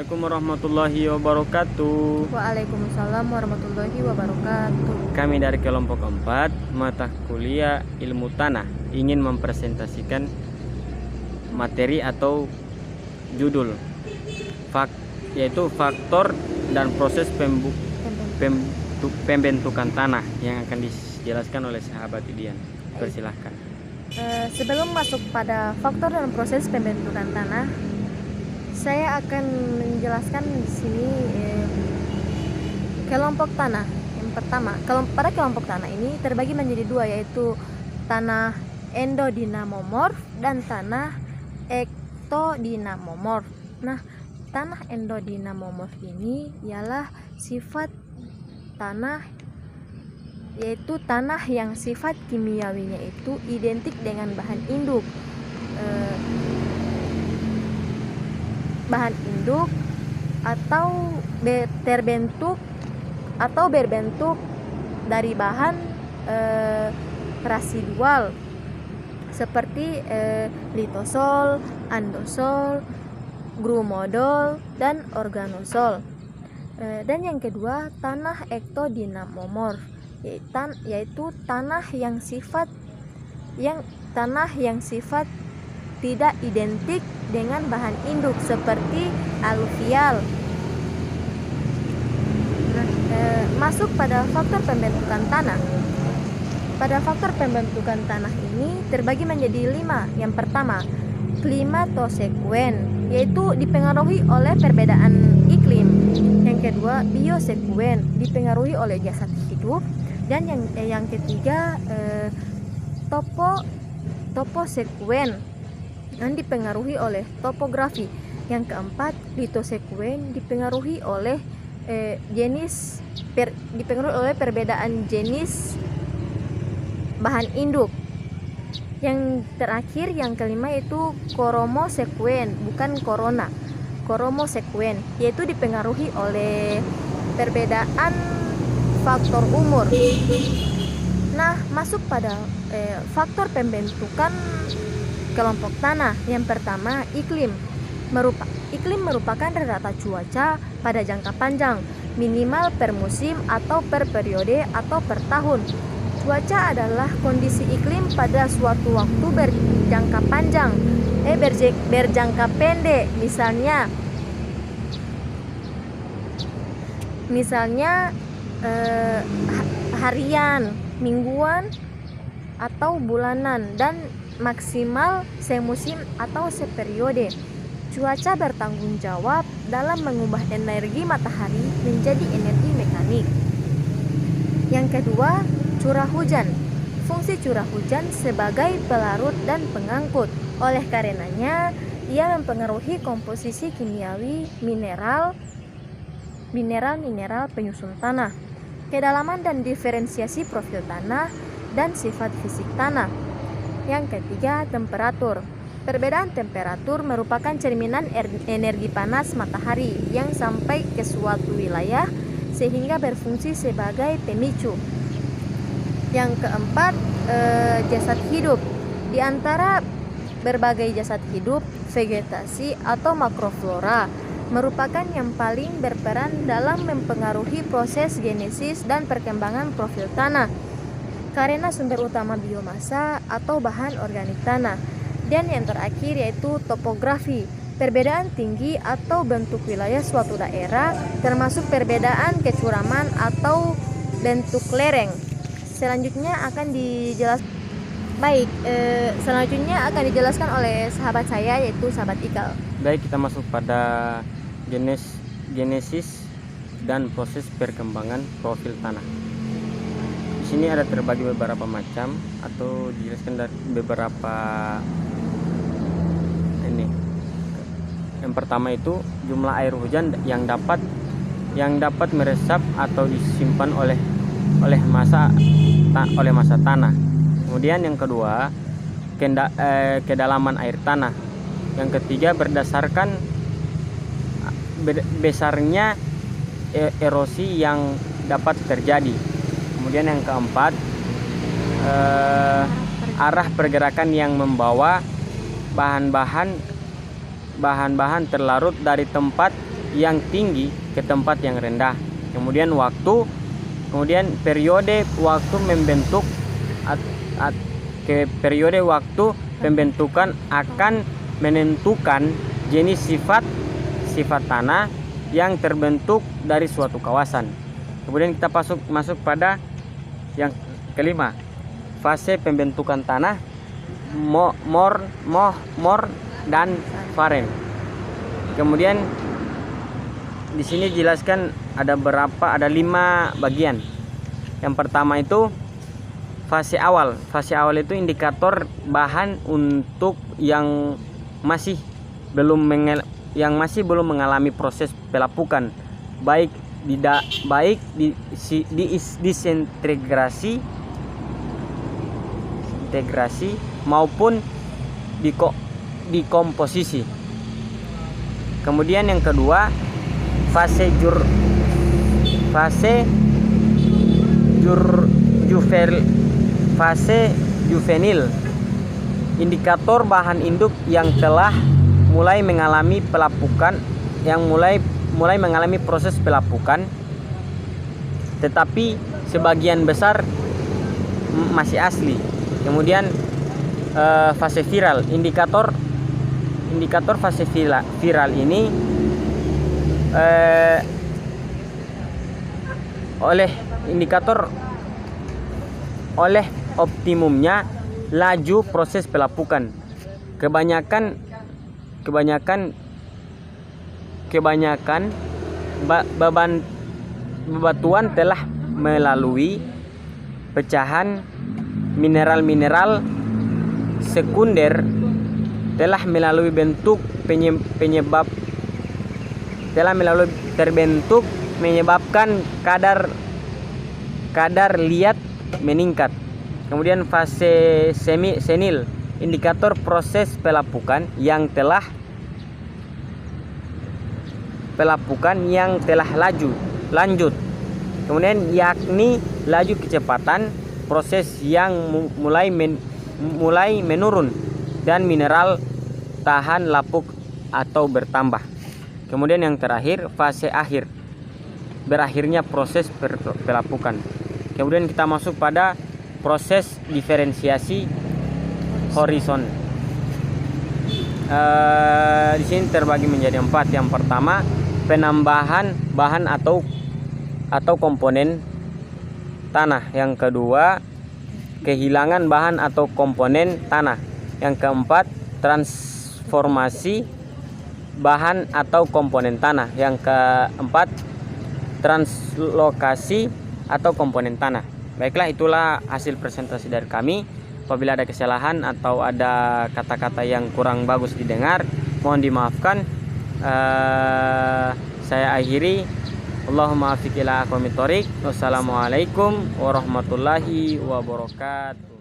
Assalamualaikum warahmatullahi wabarakatuh. Waalaikumsalam warahmatullahi wabarakatuh. Kami dari kelompok 4 mata kuliah ilmu tanah ingin mempresentasikan materi atau judul yaitu faktor dan proses pembentukan tanah yang akan dijelaskan oleh sahabat Idian. Persilahkan. Sebelum masuk pada faktor dan proses pembentukan tanah, saya akan menjelaskan di sini kelompok tanah. Yang pertama, pada kelompok tanah ini terbagi menjadi dua, yaitu tanah endodinamomorf dan tanah ektodinamomorf. Nah, tanah endodinamomorf ini ialah sifat tanah, yaitu tanah yang sifat kimiawinya itu identik dengan bahan induk. Bahan induk atau berbentuk dari bahan residual seperti litosol, andosol, grumodol, dan organosol. Dan yang kedua, tanah ektodinamomorf, yaitu tanah yang sifat tidak identik dengan bahan induk seperti aluvial. Masuk pada faktor pembentukan tanah. Pada faktor pembentukan tanah ini terbagi menjadi 5. Yang pertama, klimatosekuen, yaitu dipengaruhi oleh perbedaan iklim. Yang kedua, biosekuen, dipengaruhi oleh jasad hidup. Dan yang ketiga, toposekuen, yang dipengaruhi oleh topografi. Yang keempat, litosekuen, dipengaruhi oleh perbedaan jenis bahan induk. Yang terakhir, yang kelima, itu koromosekuen, bukan corona, koromosekuen, yaitu dipengaruhi oleh perbedaan faktor umur. Nah, masuk pada faktor pembentukan kelompok tanah. Yang pertama, iklim. Iklim merupakan rata cuaca pada jangka panjang, minimal per musim atau per periode atau per tahun. Cuaca adalah kondisi iklim pada suatu waktu berjangka panjang, berjangka pendek, misalnya harian, mingguan, atau bulanan, dan maksimal semusim atau seperiode. Cuaca bertanggung jawab dalam mengubah energi matahari menjadi energi mekanik. Yang kedua, curah hujan. Fungsi curah hujan sebagai pelarut dan pengangkut. Oleh karenanya, ia mempengaruhi komposisi kimiawi mineral penyusun tanah, kedalaman dan diferensiasi profil tanah, dan sifat fisik tanah. Yang ketiga, temperatur. Perbedaan temperatur merupakan cerminan energi panas matahari yang sampai ke suatu wilayah sehingga berfungsi sebagai pemicu. Yang keempat, jasad hidup. Di antara berbagai jasad hidup, vegetasi atau makroflora merupakan yang paling berperan dalam mempengaruhi proses genesis dan perkembangan profil tanah karena sumber utama biomasa atau bahan organik tanah. Dan yang terakhir yaitu topografi, perbedaan tinggi atau bentuk wilayah suatu daerah, termasuk perbedaan kecuraman atau bentuk lereng. Selanjutnya akan dijelaskan oleh sahabat saya, yaitu sahabat Ikal. Baik, kita masuk pada genesis dan proses perkembangan profil tanah. Di sini ada terbagi beberapa macam atau dijelaskan dari beberapa ini. Yang pertama itu jumlah air hujan yang dapat meresap atau disimpan oleh massa tanah. Kemudian yang kedua, kedalaman air tanah. Yang ketiga, berdasarkan besarnya erosi yang dapat terjadi. Kemudian yang keempat, arah pergerakan yang membawa bahan-bahan terlarut dari tempat yang tinggi ke tempat yang rendah. Kemudian periode waktu membentuk periode waktu pembentukan akan menentukan jenis sifat tanah yang terbentuk dari suatu kawasan. Kemudian kita masuk pada yang kelima, fase pembentukan tanah, mor dan faren. Kemudian di sini jelaskan ada 5 bagian. Yang pertama itu fase awal. Fase awal itu indikator bahan untuk yang masih belum mengalami proses pelapukan, baik disintegrasi maupun dikomposisi. Kemudian yang kedua, fase juvenil, indikator bahan induk yang telah mulai mengalami proses pelapukan, tetapi sebagian besar masih asli. Kemudian fase viral, indikator fase viral ini oleh optimumnya laju proses pelapukan. Kebanyakan bebatuan telah melalui pecahan, mineral sekunder telah melalui bentuk penyebab terbentuk menyebabkan kadar liat meningkat. Kemudian fase senil, indikator proses pelapukan yang telah lanjut. Kemudian yakni laju kecepatan proses yang mulai menurun dan mineral tahan lapuk atau bertambah. Kemudian yang terakhir, fase akhir, berakhirnya proses pelapukan. Kemudian kita masuk pada proses diferensiasi horizon. Di sini terbagi menjadi 4. Yang pertama, penambahan bahan atau komponen tanah. Yang kedua, kehilangan bahan atau komponen tanah. Yang keempat, transformasi bahan atau komponen tanah. Yang keempat, translokasi atau komponen tanah. Baiklah, itulah hasil presentasi dari kami. Apabila ada kesalahan atau ada kata-kata yang kurang bagus didengar, mohon dimaafkan. Saya akhiri. Allahumma afiq ila aqwamit thoriq. Wassalamualaikum warahmatullahi wabarakatuh.